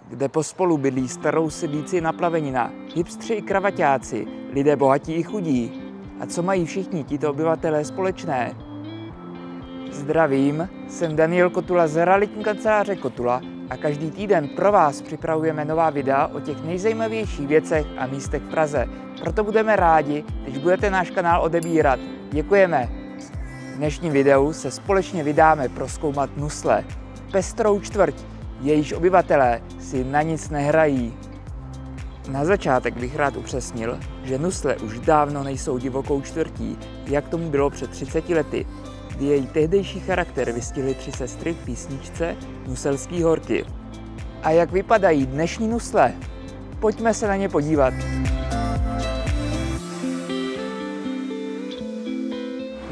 kde pospolu bydlí starou sedíci na plavenina, hipstři i kravaťáci, lidé bohatí i chudí. A co mají všichni tito obyvatelé společné? Zdravím, jsem Daniel Kotula z realitní kanceláře Kotula a každý týden pro vás připravujeme nová videa o těch nejzajímavějších věcech a místech v Praze. Proto budeme rádi, když budete náš kanál odebírat. Děkujeme! V dnešním videu se společně vydáme prozkoumat Nusle, pestrou čtvrť, jejíž obyvatelé si na nic nehrají. Na začátek bych rád upřesnil, že Nusle už dávno nejsou divokou čtvrtí, jak tomu bylo před 30 lety, kdy její tehdejší charakter vystihly 3 sestry v písničce Nuselský horky. A jak vypadají dnešní Nusle? Pojďme se na ně podívat.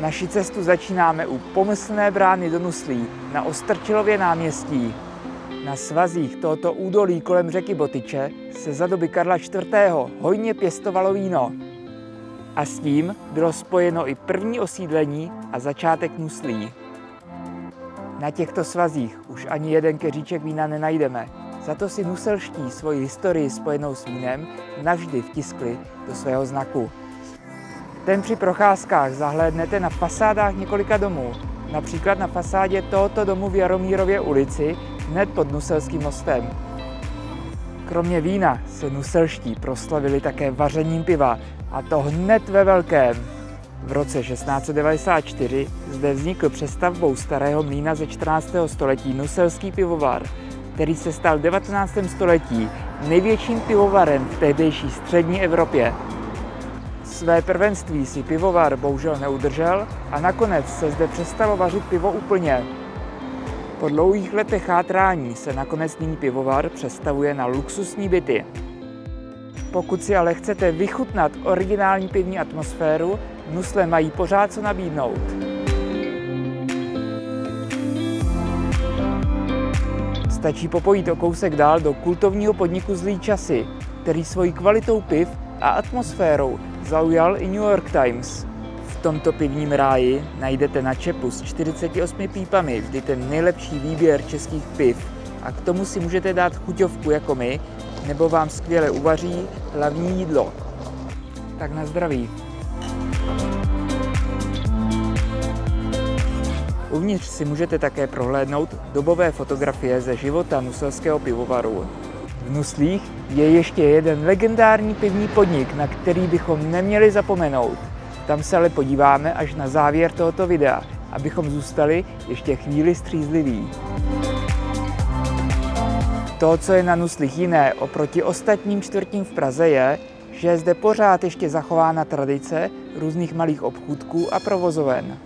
Naši cestu začínáme u pomyslné brány do Nuslí na Ostrčilově náměstí. Na svazích tohoto údolí kolem řeky Botyče se za doby Karla IV. Hojně pěstovalo víno. A s tím bylo spojeno i první osídlení a začátek Nuslí. Na těchto svazích už ani jeden keříček vína nenajdeme, za to si nuselští svoji historii spojenou s vínem navždy vtiskli do svého znaku. Ten při procházkách zahlédnete na fasádách několika domů, například na fasádě tohoto domu v Jaromírově ulici hned pod Nuselským mostem. Kromě vína se nuselští proslavili také vařením piva, a to hned ve velkém. V roce 1694 zde vznikl přestavbou starého mlýna ze 14. století Nuselský pivovar, který se stal v 19. století největším pivovarem v tehdejší střední Evropě. Své prvenství si pivovar bohužel neudržel a nakonec se zde přestalo vařit pivo úplně. Po dlouhých letech chátrání se nakonec nyní pivovar přestavuje na luxusní byty. Pokud si ale chcete vychutnat originální pivní atmosféru, Nusle mají pořád co nabídnout. Stačí popojít o kousek dál do kultovního podniku Zlý časy, který svojí kvalitou piv a atmosférou zaujal i New York Times. V tomto pivním ráji najdete na čepu s 48 pípami vždy ten nejlepší výběr českých piv a k tomu si můžete dát chuťovku jako my, nebo vám skvěle uvaří hlavní jídlo. Tak na zdraví. Uvnitř si můžete také prohlédnout dobové fotografie ze života nuselského pivovaru. V Nuslích je ještě jeden legendární pivní podnik, na který bychom neměli zapomenout. Tam se ale podíváme až na závěr tohoto videa, abychom zůstali ještě chvíli střízliví. To, co je na Nuslích jiné oproti ostatním čtvrtím v Praze, je, že je zde pořád ještě zachována tradice různých malých obchůdků a provozoven.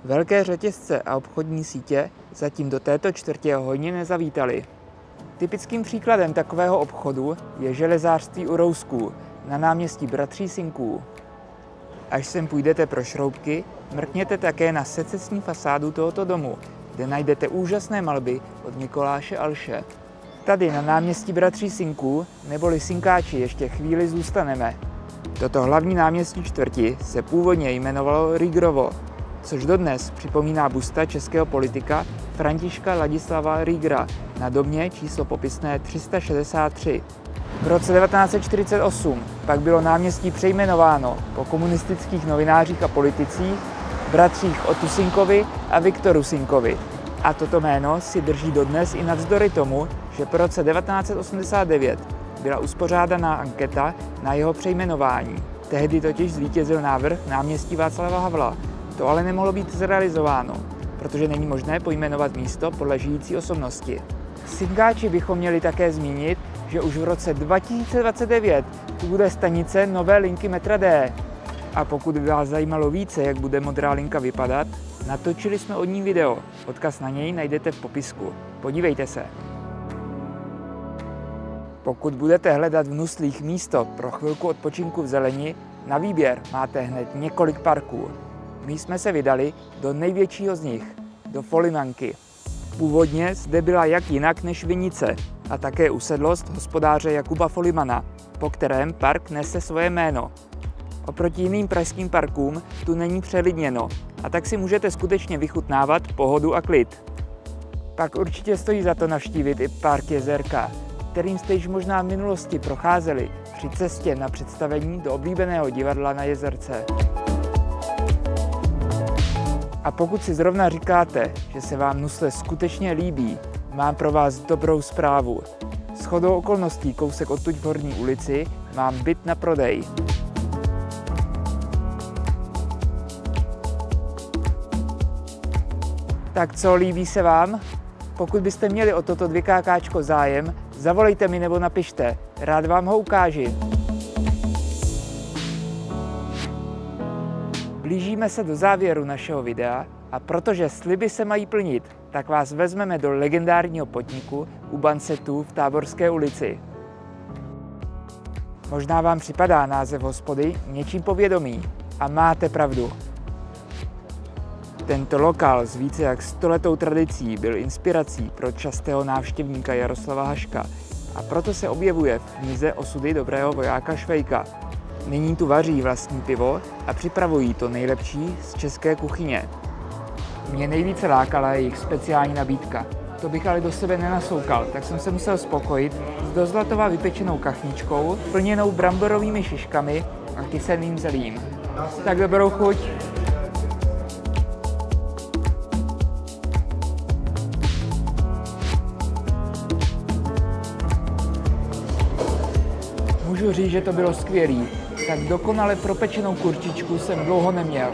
Velké řetězce a obchodní sítě zatím do této čtvrtě hojně nezavítali. Typickým příkladem takového obchodu je železářství u Rousků na náměstí Bratří Sinků. Až sem půjdete pro šroubky, mrkněte také na secesní fasádu tohoto domu, kde najdete úžasné malby od Mikuláše Alše. Tady na náměstí Bratří Sinků, neboli Sinkáči, ještě chvíli zůstaneme. Toto hlavní náměstí čtvrti se původně jmenovalo Rýgrovo, což dodnes připomíná busta českého politika Františka Ladislava Rýgra na domě číslo popisné 363. V roce 1948 pak bylo náměstí přejmenováno po komunistických novinářích a politicích, bratřích Otu Sinkovi a Viktoru Sinkovi. A toto jméno si drží dodnes i navzdory tomu, že po roce 1989 byla uspořádaná anketa na jeho přejmenování. Tehdy totiž zvítězil návrh náměstí Václava Havla. To ale nemohlo být zrealizováno, protože není možné pojmenovat místo podle žijící osobnosti. Sinkáči bychom měli také zmínit, že už v roce 2029 tu bude stanice nové linky metra D. A pokud by vás zajímalo více, jak bude modrá linka vypadat, natočili jsme od ní video. Odkaz na něj najdete v popisku. Podívejte se. Pokud budete hledat v Nuslích místo pro chvilku odpočinku v zeleni, na výběr máte hned několik parků. My jsme se vydali do největšího z nich, do Folimanky. Původně zde byla jak jinak než vinice a také usedlost hospodáře Jakuba Folimana, po kterém park nese svoje jméno. Oproti jiným pražským parkům tu není přelidněno a tak si můžete skutečně vychutnávat pohodu a klid. Pak určitě stojí za to navštívit i park Jezerka, kterým jste již možná v minulosti procházeli při cestě na představení do oblíbeného divadla na Jezerce. A pokud si zrovna říkáte, že se vám Nusle skutečně líbí, mám pro vás dobrou zprávu. Shodou okolností kousek odtud v Horní ulici mám byt na prodej. Tak co, líbí se vám? Pokud byste měli o toto 2KKčko zájem, zavolejte mi nebo napište, rád vám ho ukáži. Blížíme se do závěru našeho videa a protože sliby se mají plnit, tak vás vezmeme do legendárního podniku u Bansetu v Táborské ulici. Možná vám připadá název hospody něčím povědomý a máte pravdu. Tento lokál s více jak 100letou tradicí byl inspirací pro častého návštěvníka Jaroslava Haška a proto se objevuje v knize Osudy dobrého vojáka Švejka. Nyní tu vaří vlastní pivo a připravují to nejlepší z české kuchyně. Mě nejvíce lákala jejich speciální nabídka. To bych ale do sebe nenasoukal, tak jsem se musel spokojit s do zlatova vypečenou kachničkou, plněnou bramborovými šiškami a kyselým zelím. Tak dobrou chuť! Můžu říct, že to bylo skvělý. Tak dokonale propečenou kurčičku jsem dlouho neměl.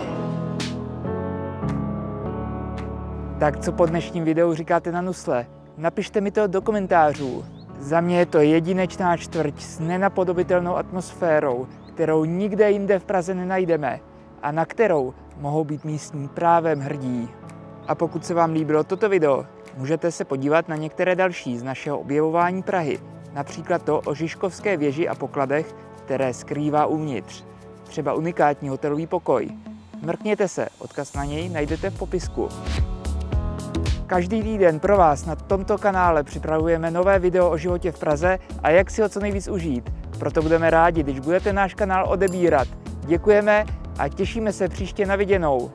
Tak co po dnešním videu říkáte na Nusle? Napište mi to do komentářů. Za mě je to jedinečná čtvrť s nenapodobitelnou atmosférou, kterou nikde jinde v Praze nenajdeme a na kterou mohou být místní právem hrdí. A pokud se vám líbilo toto video, můžete se podívat na některé další z našeho objevování Prahy. Například to o Žižkovské věži a pokladech, které skrývá uvnitř. Třeba unikátní hotelový pokoj. Mrkněte se, odkaz na něj najdete v popisku. Každý týden pro vás na tomto kanále připravujeme nové video o životě v Praze a jak si ho co nejvíc užít. Proto budeme rádi, když budete náš kanál odebírat. Děkujeme a těšíme se příště na viděnou.